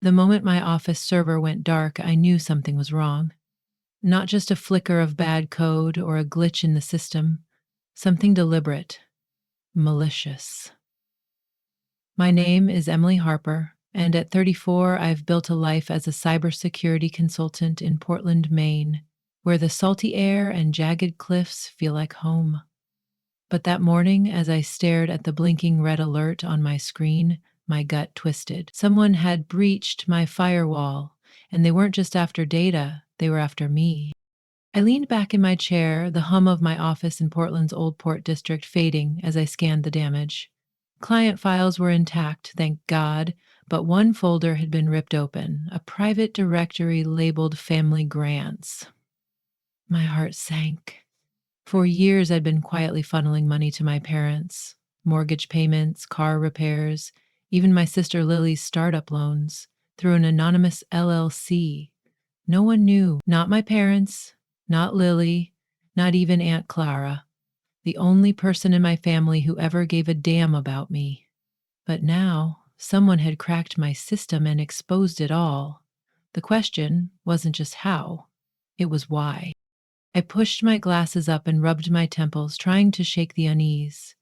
The moment my office server went dark, I knew something was wrong. Not just a flicker of bad code or a glitch in the system, something deliberate, malicious. My name is Emily Harper, and at 34, I've built a life as a cybersecurity consultant in Portland, Maine, where the salty air and jagged cliffs feel like home. But that morning, as I stared at the blinking red alert on my screen, my gut twisted. Someone had breached my firewall, and they weren't just after data, they were after me. I leaned back in my chair, the hum of my office in Portland's Old Port District fading as I scanned the damage. Client files were intact, thank God, but one folder had been ripped open, a private directory labeled Family Grants. My heart sank. For years, I'd been quietly funneling money to my parents, mortgage payments, car repairs, even my sister Lily's startup loans, through an anonymous LLC. No one knew, not my parents, not Lily, not even Aunt Clara, the only person in my family who ever gave a damn about me. But now, someone had cracked my system and exposed it all. The question wasn't just how, it was why. I pushed my glasses up and rubbed my temples, trying to shake the unease.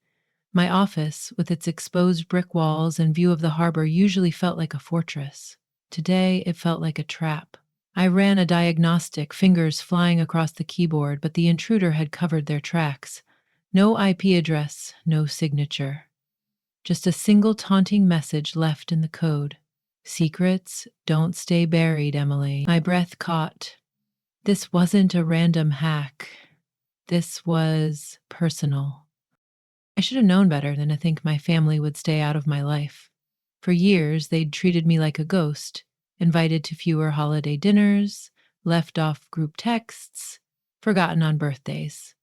My office, with its exposed brick walls and view of the harbor, usually felt like a fortress. Today, it felt like a trap. I ran a diagnostic, fingers flying across the keyboard, but the intruder had covered their tracks. No IP address, no signature. Just a single taunting message left in the code. Secrets don't stay buried, Emily. My breath caught. This wasn't a random hack. This was personal. I should have known better than to think my family would stay out of my life. For years, they'd treated me like a ghost, invited to fewer holiday dinners, left off group texts, forgotten on birthdays.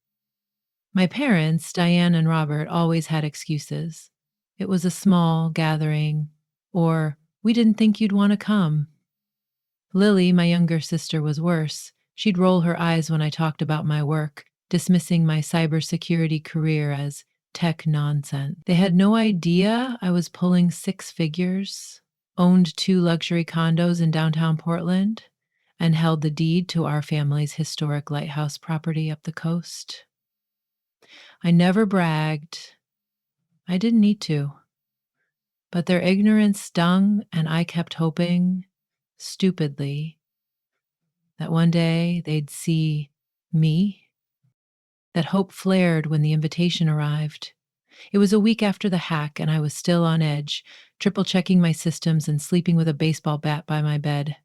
My parents, Diane and Robert, always had excuses. It was a small gathering, or we didn't think you'd want to come. Lily, my younger sister, was worse. She'd roll her eyes when I talked about my work, dismissing my cybersecurity career as tech nonsense. They had no idea I was pulling six figures, owned 2 luxury condos in downtown Portland, and held the deed to our family's historic lighthouse property up the coast. I never bragged. I didn't need to. But their ignorance stung, and I kept hoping, stupidly, that one day they'd see me. That hope flared when the invitation arrived. It was a week after the hack, and I was still on edge, triple-checking my systems and sleeping with a baseball bat by my bed.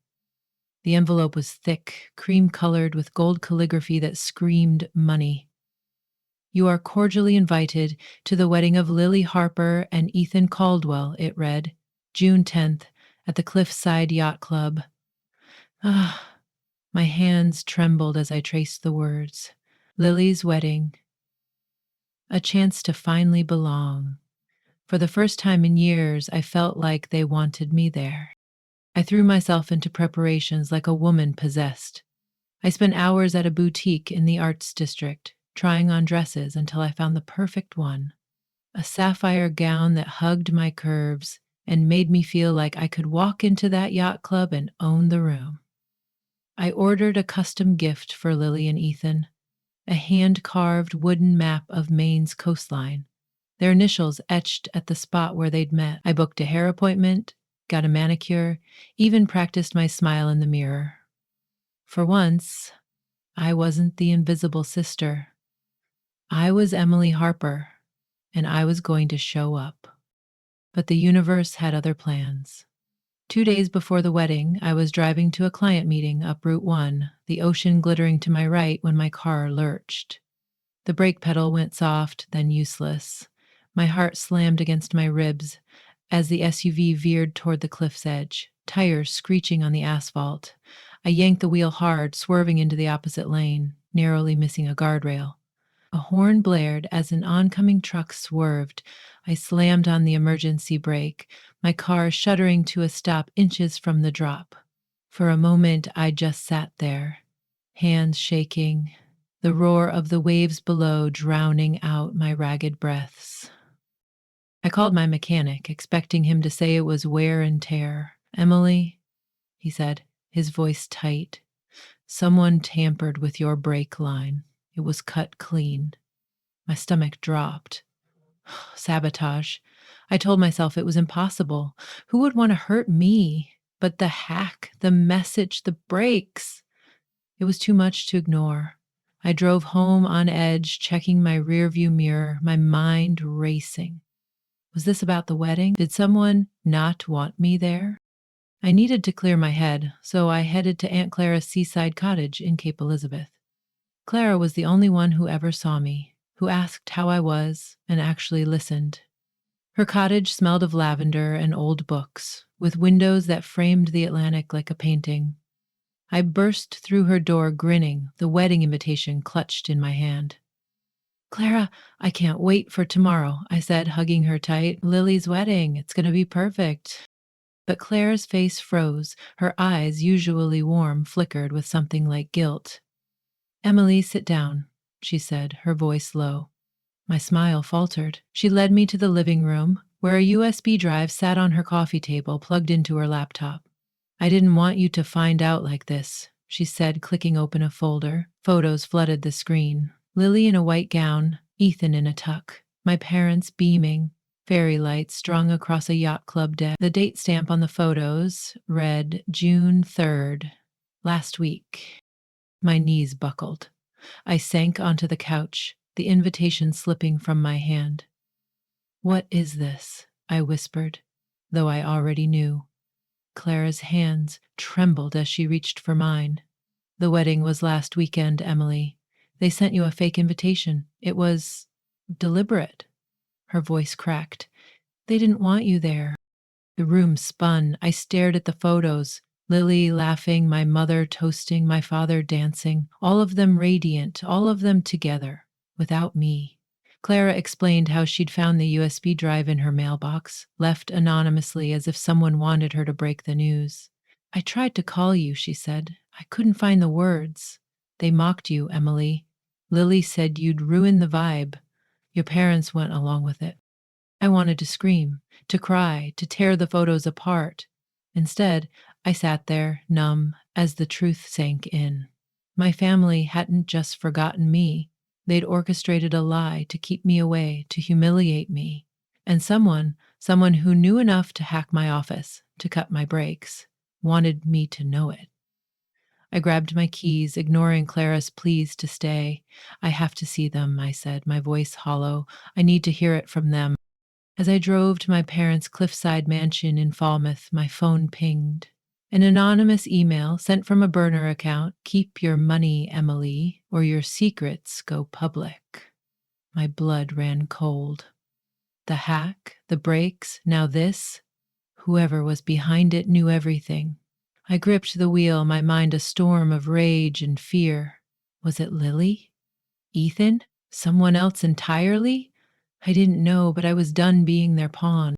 The envelope was thick, cream-colored, with gold calligraphy that screamed money. "You are cordially invited to the wedding of Lily Harper and Ethan Caldwell," it read, June 10th, at the Cliffside Yacht Club. Ah, my hands trembled as I traced the words. Lily's wedding. A chance to finally belong. For the first time in years, I felt like they wanted me there. I threw myself into preparations like a woman possessed. I spent hours at a boutique in the Arts District, trying on dresses until I found the perfect one. A sapphire gown that hugged my curves and made me feel like I could walk into that yacht club and own the room. I ordered a custom gift for Lily and Ethan, a hand-carved wooden map of Maine's coastline, their initials etched at the spot where they'd met. I booked a hair appointment, got a manicure, even practiced my smile in the mirror. For once, I wasn't the invisible sister. I was Emily Harper, and I was going to show up. But the universe had other plans. 2 days before the wedding, I was driving to a client meeting up Route 1, the ocean glittering to my right when my car lurched. The brake pedal went soft, then useless. My heart slammed against my ribs as the SUV veered toward the cliff's edge, tires screeching on the asphalt. I yanked the wheel hard, swerving into the opposite lane, narrowly missing a guardrail. A horn blared as an oncoming truck swerved. I slammed on the emergency brake, my car shuddering to a stop inches from the drop. For a moment, I just sat there, hands shaking, the roar of the waves below drowning out my ragged breaths. I called my mechanic, expecting him to say it was wear and tear. "Emily, he said, his voice tight. Someone tampered with your brake line. It was cut clean. My stomach dropped. Sabotage. I told myself it was impossible. Who would want to hurt me? But the hack, the message, the breaks. It was too much to ignore. I drove home on edge, checking my rearview mirror, my mind racing. Was this about the wedding? Did someone not want me there? I needed to clear my head, so I headed to Aunt Clara's seaside cottage in Cape Elizabeth. Clara was the only one who ever saw me, who asked how I was and actually listened. Her cottage smelled of lavender and old books, with windows that framed the Atlantic like a painting. I burst through her door grinning, the wedding invitation clutched in my hand. Clara, I can't wait for tomorrow, I said, hugging her tight. Lily's wedding, it's going to be perfect. But Clara's face froze, her eyes, usually warm, flickered with something like guilt. Emily, sit down, she said, her voice low. My smile faltered. She led me to the living room, where a USB drive sat on her coffee table, plugged into her laptop. I didn't want you to find out like this, she said, clicking open a folder. Photos flooded the screen. Lily in a white gown, Ethan in a tuck, my parents beaming, fairy lights strung across a yacht club deck. The date stamp on the photos read June 3rd, last week. My knees buckled. I sank onto the couch, the invitation slipping from my hand. What is this? I whispered, though I already knew. Clara's hands trembled as she reached for mine. The wedding was last weekend, Emily. They sent you a fake invitation. It was deliberate. Her voice cracked. They didn't want you there. The room spun. I stared at the photos. Lily laughing, my mother toasting, my father dancing, all of them radiant, all of them together, without me. Clara explained how she'd found the USB drive in her mailbox, left anonymously as if someone wanted her to break the news. I tried to call you, she said. I couldn't find the words. They mocked you, Emily. Lily said you'd ruin the vibe. Your parents went along with it. I wanted to scream, to cry, to tear the photos apart. Instead, I sat there, numb, as the truth sank in. My family hadn't just forgotten me. They'd orchestrated a lie to keep me away, to humiliate me. And someone who knew enough to hack my office, to cut my brakes, wanted me to know it. I grabbed my keys, ignoring Clara's pleas to stay. I have to see them, I said, my voice hollow. I need to hear it from them. As I drove to my parents' cliffside mansion in Falmouth, my phone pinged. An anonymous email sent from a burner account. Keep your money, Emily, or your secrets go public. My blood ran cold. The hack, the breaks, now this. Whoever was behind it knew everything. I gripped the wheel, my mind a storm of rage and fear. Was it Lily? Ethan? Someone else entirely? I didn't know, but I was done being their pawn.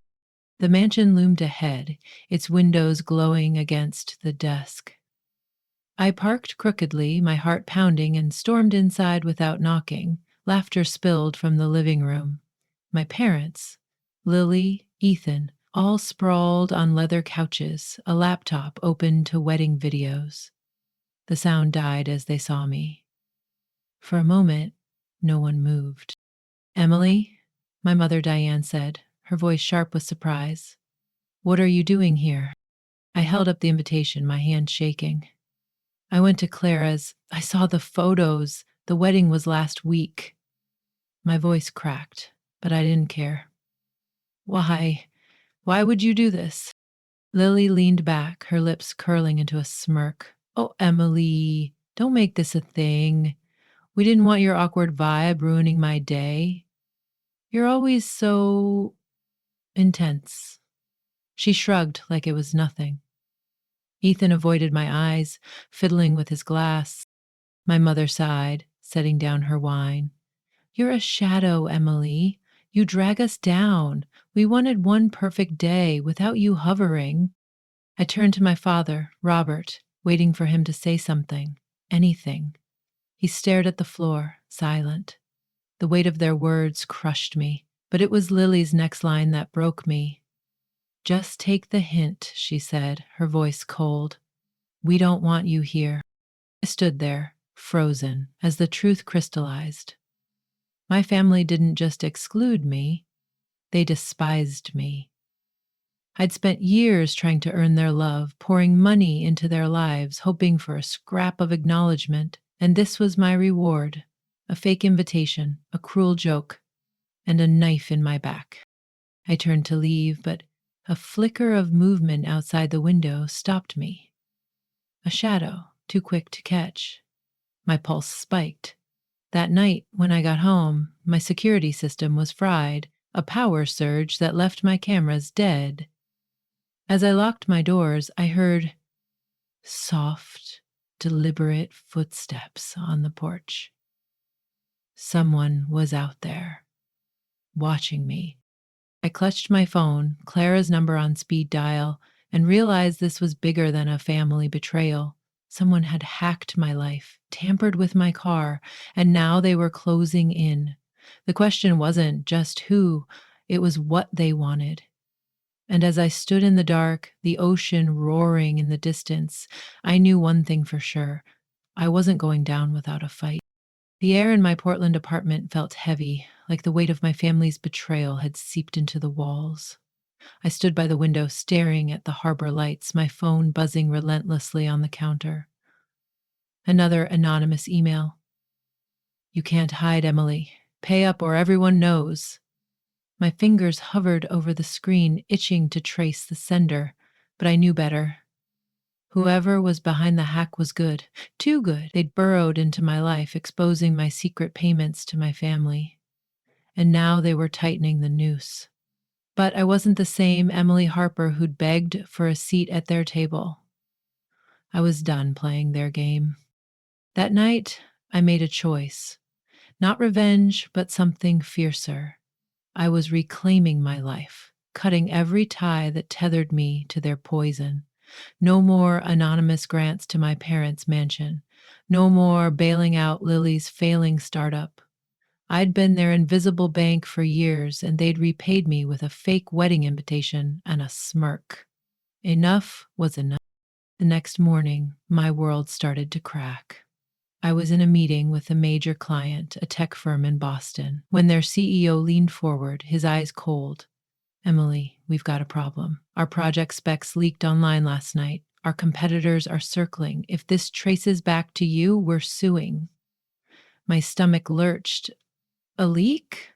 The mansion loomed ahead, its windows glowing against the dusk. I parked crookedly, my heart pounding, and stormed inside without knocking. Laughter spilled from the living room. My parents, Lily, Ethan, all sprawled on leather couches, a laptop open to wedding videos. The sound died as they saw me. For a moment, no one moved. Emily, my mother Diane said, her voice sharp with surprise. What are you doing here? I held up the invitation, my hand shaking. I went to Clara's. I saw the photos. The wedding was last week. My voice cracked, but I didn't care. Why? Why would you do this? Lily leaned back, her lips curling into a smirk. Oh, Emily, don't make this a thing. We didn't want your awkward vibe ruining my day. You're always so intense. She shrugged like it was nothing. Ethan avoided my eyes, fiddling with his glass. My mother sighed, setting down her wine. You're a shadow, Emily. You drag us down. We wanted one perfect day without you hovering. I turned to my father, Robert, waiting for him to say something, anything. He stared at the floor, silent. The weight of their words crushed me, but it was Lily's next line that broke me. Just take the hint, she said, her voice cold. We don't want you here. I stood there, frozen, as the truth crystallized. My family didn't just exclude me, they despised me. I'd spent years trying to earn their love, pouring money into their lives, hoping for a scrap of acknowledgement, and this was my reward: a fake invitation, a cruel joke, and a knife in my back. I turned to leave, but a flicker of movement outside the window stopped me. A shadow, too quick to catch. My pulse spiked. That night, when I got home, my security system was fried, a power surge that left my cameras dead. As I locked my doors, I heard soft, deliberate footsteps on the porch. Someone was out there, watching me. I clutched my phone, Clara's number on speed dial, and realized this was bigger than a family betrayal. Someone had hacked my life, tampered with my car, and now they were closing in. The question wasn't just who, it was what they wanted. And as I stood in the dark, the ocean roaring in the distance, I knew one thing for sure: I wasn't going down without a fight. The air in my Portland apartment felt heavy, like the weight of my family's betrayal had seeped into the walls. I stood by the window staring at the harbor lights, my phone buzzing relentlessly on the counter. Another anonymous email. "You can't hide, Emily. Pay up or everyone knows." My fingers hovered over the screen, itching to trace the sender, but I knew better. Whoever was behind the hack was good, too good. They'd burrowed into my life, exposing my secret payments to my family. And now they were tightening the noose. But I wasn't the same Emily Harper who'd begged for a seat at their table. I was done playing their game. That night, I made a choice. Not revenge, but something fiercer. I was reclaiming my life, cutting every tie that tethered me to their poison. No more anonymous grants to my parents' mansion. No more bailing out Lily's failing startup. I'd been their invisible bank for years, and they'd repaid me with a fake wedding invitation and a smirk. Enough was enough. The next morning, my world started to crack. I was in a meeting with a major client, a tech firm in Boston, when their CEO leaned forward, his eyes cold. "Emily, we've got a problem. Our project specs leaked online last night. Our competitors are circling. If this traces back to you, we're suing." My stomach lurched. A leak?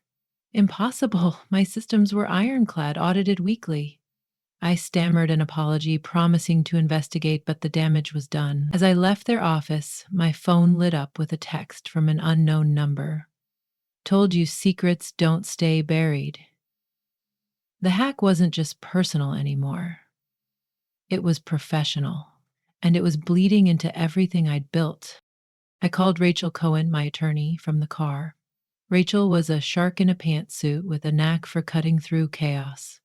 Impossible. My systems were ironclad, audited weekly. I stammered an apology, promising to investigate, but the damage was done. As I left their office, my phone lit up with a text from an unknown number. "Told you secrets don't stay buried." The hack wasn't just personal anymore. It was professional, and it was bleeding into everything I'd built. I called Rachel Cohen, my attorney, from the car. Rachel was a shark in a pantsuit with a knack for cutting through chaos.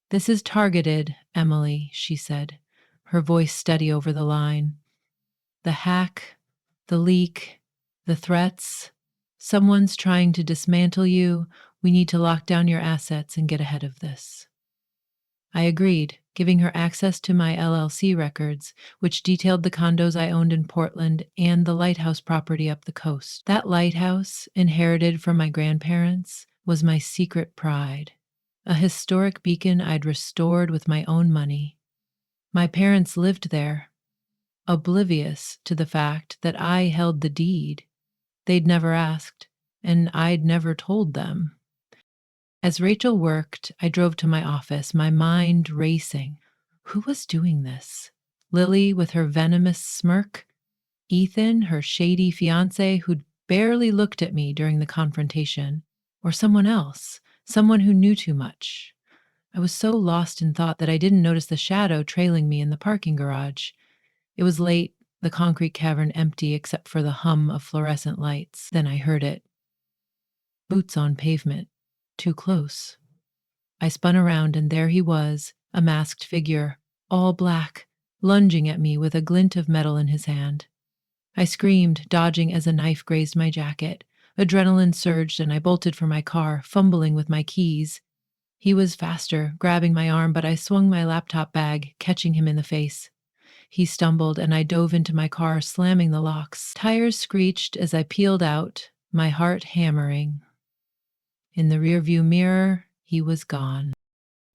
"This is targeted, Emily," she said, her voice steady over the line. "The hack, the leak, the threats. Someone's trying to dismantle you. We need to lock down your assets and get ahead of this." I agreed, giving her access to my LLC records, which detailed the condos I owned in Portland and the lighthouse property up the coast. That lighthouse, inherited from my grandparents, was my secret pride, a historic beacon I'd restored with my own money. My parents lived there, oblivious to the fact that I held the deed. They'd never asked, and I'd never told them. As Rachel worked, I drove to my office, my mind racing. Who was doing this? Lily with her venomous smirk? Ethan, her shady fiance who'd barely looked at me during the confrontation? Or someone else, someone who knew too much? I was so lost in thought that I didn't notice the shadow trailing me in the parking garage. It was late, the concrete cavern empty except for the hum of fluorescent lights. Then I heard it. Boots on pavement. Too close. I spun around, and there he was, a masked figure, all black, lunging at me with a glint of metal in his hand. I screamed, dodging as a knife grazed my jacket. Adrenaline surged, and I bolted for my car, fumbling with my keys. He was faster, grabbing my arm, but I swung my laptop bag, catching him in the face. He stumbled, and I dove into my car, slamming the locks. Tires screeched as I peeled out, my heart hammering. In the rearview mirror, he was gone.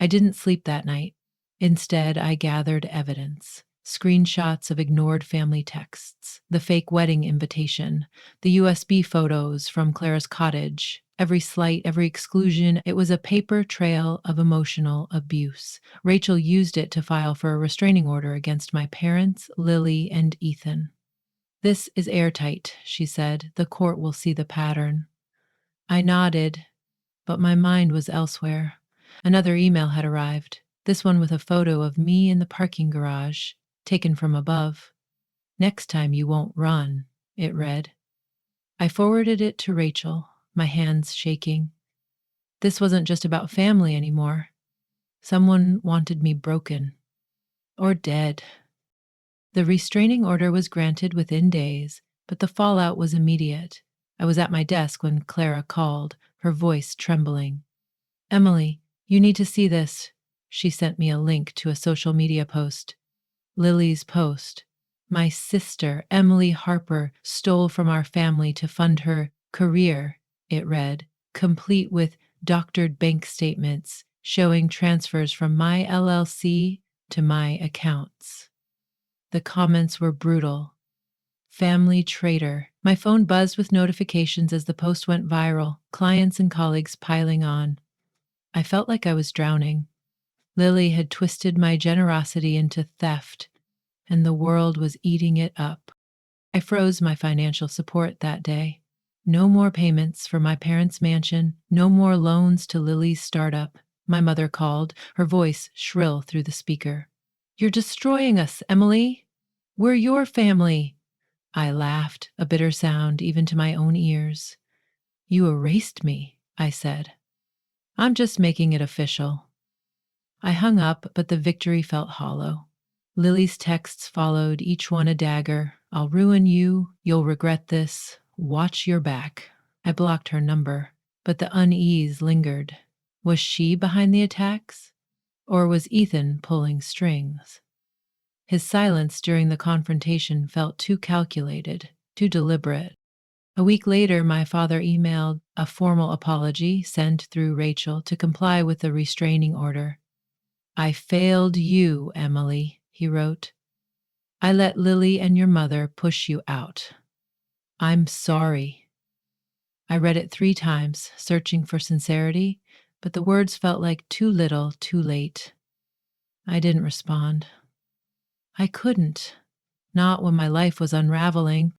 I didn't sleep that night. Instead, I gathered evidence. Screenshots of ignored family texts, the fake wedding invitation, the USB photos from Clara's cottage, every slight, every exclusion. It was a paper trail of emotional abuse. Rachel used it to file for a restraining order against my parents, Lily, and Ethan. "This is airtight," she said. "The court will see the pattern." I nodded, but my mind was elsewhere. Another email had arrived, this one with a photo of me in the parking garage, taken from above. "Next time you won't run," it read. I forwarded it to Rachel, my hands shaking. This wasn't just about family anymore. Someone wanted me broken. Or dead. The restraining order was granted within days, but the fallout was immediate. I was at my desk when Clara called, her voice trembling. "Emily, you need to see this." She sent me a link to a social media post. Lily's post. "My sister, Emily Harper, stole from our family to fund her career," it read, complete with doctored bank statements showing transfers from my LLC to my accounts. The comments were brutal. "Family traitor." My phone buzzed with notifications as the post went viral, clients and colleagues piling on. I felt like I was drowning. Lily had twisted my generosity into theft, and the world was eating it up. I froze my financial support that day. No more payments for my parents' mansion, no more loans to Lily's startup. My mother called, her voice shrill through the speaker. "You're destroying us, Emily. We're your family." I laughed, a bitter sound even to my own ears. "You erased me," I said. "I'm just making it official." I hung up, but the victory felt hollow. Lily's texts followed, each one a dagger. "I'll ruin you. You'll regret this. Watch your back." I blocked her number, but the unease lingered. Was she behind the attacks? Or was Ethan pulling strings? His silence during the confrontation felt too calculated, too deliberate. A week later, my father emailed a formal apology sent through Rachel to comply with the restraining order. "I failed you, Emily," he wrote. "I let Lily and your mother push you out. I'm sorry." I read it 3 times, searching for sincerity, but the words felt like too little, too late. I didn't respond. I couldn't, not when my life was unraveling.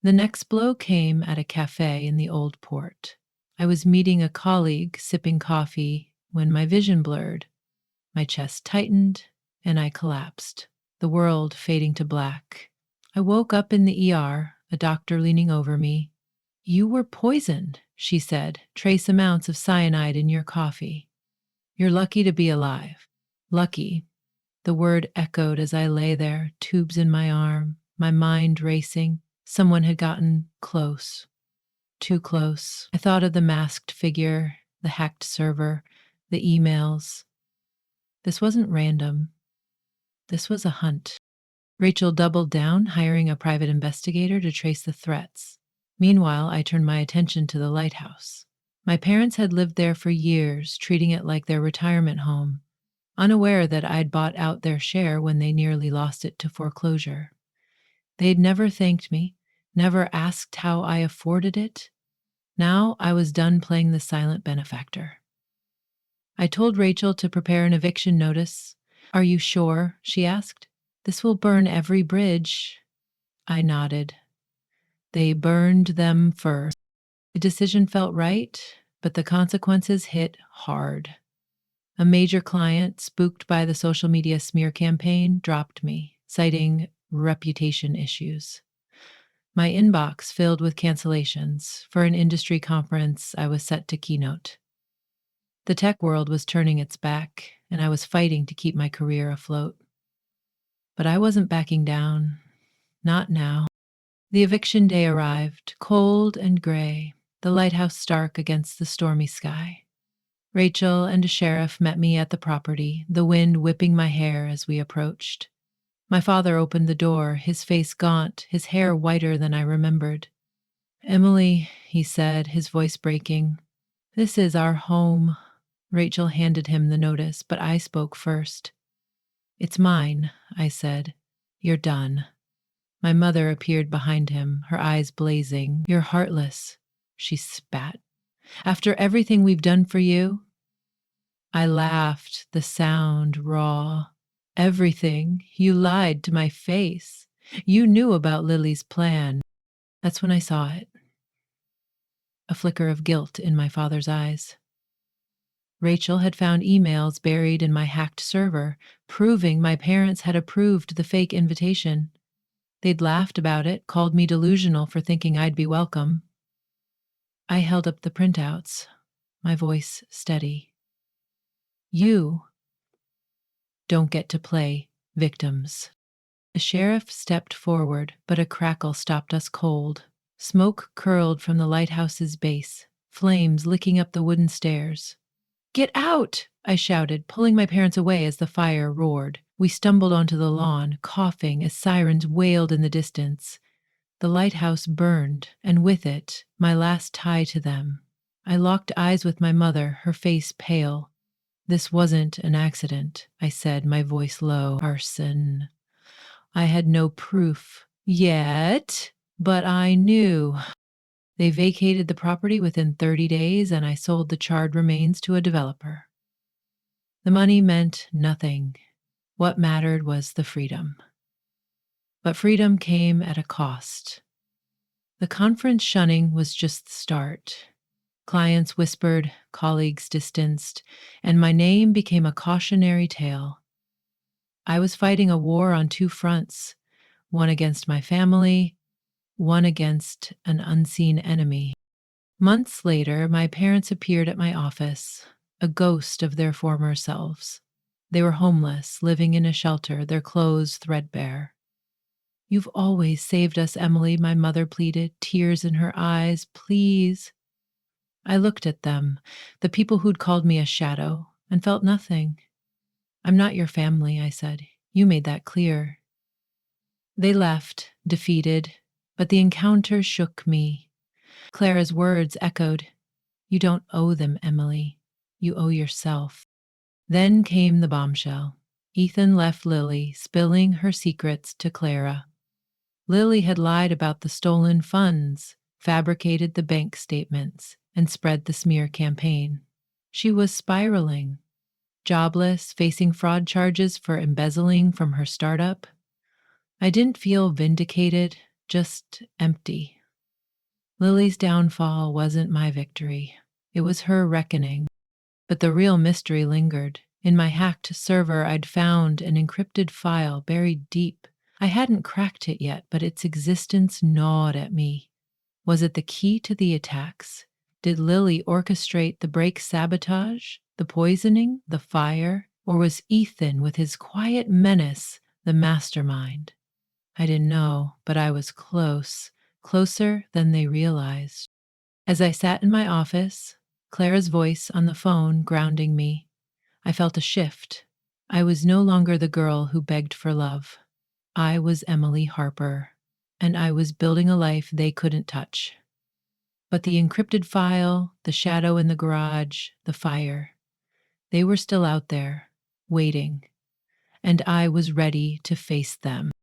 The next blow came at a cafe in the old port. I was meeting a colleague, sipping coffee, when my vision blurred. My chest tightened, and I collapsed, the world fading to black. I woke up in the ER, a doctor leaning over me. "You were poisoned," she said, "trace amounts of cyanide in your coffee. You're lucky to be alive." Lucky. The word echoed as I lay there, tubes in my arm, my mind racing. Someone had gotten close. Too close. I thought of the masked figure, the hacked server, the emails. This wasn't random. This was a hunt. Rachel doubled down, hiring a private investigator to trace the threats. Meanwhile, I turned my attention to the lighthouse. My parents had lived there for years, treating it like their retirement home, unaware that I'd bought out their share when they nearly lost it to foreclosure. They'd never thanked me, never asked how I afforded it. Now I was done playing the silent benefactor. I told Rachel to prepare an eviction notice. "Are you sure?" she asked. "This will burn every bridge." I nodded. They burned them first. The decision felt right, but the consequences hit hard. A major client, spooked by the social media smear campaign, dropped me, citing reputation issues. My inbox filled with cancellations for an industry conference I was set to keynote. The tech world was turning its back, and I was fighting to keep my career afloat. But I wasn't backing down. Not now. The eviction day arrived, cold and gray, the lighthouse stark against the stormy sky. Rachel and a sheriff met me at the property, the wind whipping my hair as we approached. My father opened the door, his face gaunt, his hair whiter than I remembered. "Emily," he said, his voice breaking, "this is our home." Rachel handed him the notice, but I spoke first. "It's mine," I said. "You're done." My mother appeared behind him, her eyes blazing. "You're heartless," she spat. "After everything we've done for you?" I laughed, the sound raw. "Everything. You lied to my face. You knew about Lily's plan." That's when I saw it. A flicker of guilt in my father's eyes. Rachel had found emails buried in my hacked server, proving my parents had approved the fake invitation. They'd laughed about it, called me delusional for thinking I'd be welcome. I held up the printouts, my voice steady. "You don't get to play victims." The sheriff stepped forward, but a crackle stopped us cold. Smoke curled from the lighthouse's base, flames licking up the wooden stairs. "Get out!" I shouted, pulling my parents away as the fire roared. We stumbled onto the lawn, coughing as sirens wailed in the distance. The lighthouse burned, and with it, my last tie to them. I locked eyes with my mother, her face pale. "This wasn't an accident," I said, my voice low. "Arson." I had no proof yet, but I knew. They vacated the property within 30 days, and I sold the charred remains to a developer. The money meant nothing. What mattered was the freedom. But freedom came at a cost. The conference shunning was just the start. Clients whispered, colleagues distanced, and my name became a cautionary tale. I was fighting a war on two fronts, one against my family, one against an unseen enemy. Months later, my parents appeared at my office, a ghost of their former selves. They were homeless, living in a shelter, their clothes threadbare. "You've always saved us, Emily," my mother pleaded, tears in her eyes. "Please." I looked at them, the people who'd called me a shadow, and felt nothing. "I'm not your family," I said. "You made that clear." They left, defeated, but the encounter shook me. Clara's words echoed, "You don't owe them, Emily. You owe yourself." Then came the bombshell. Ethan left Lily, spilling her secrets to Clara. Lily had lied about the stolen funds, fabricated the bank statements, and spread the smear campaign. She was spiraling, jobless, facing fraud charges for embezzling from her startup. I didn't feel vindicated, just empty. Lily's downfall wasn't my victory. It was her reckoning. But the real mystery lingered. In my hacked server, I'd found an encrypted file buried deep. I hadn't cracked it yet, but its existence gnawed at me. Was it the key to the attacks? Did Lily orchestrate the break sabotage, the poisoning, the fire? Or was Ethan, with his quiet menace, the mastermind? I didn't know, but I was close, closer than they realized. As I sat in my office, Clara's voice on the phone grounding me, I felt a shift. I was no longer the girl who begged for love. I was Emily Harper, and I was building a life they couldn't touch. But the encrypted file, the shadow in the garage, the fire, they were still out there, waiting, and I was ready to face them.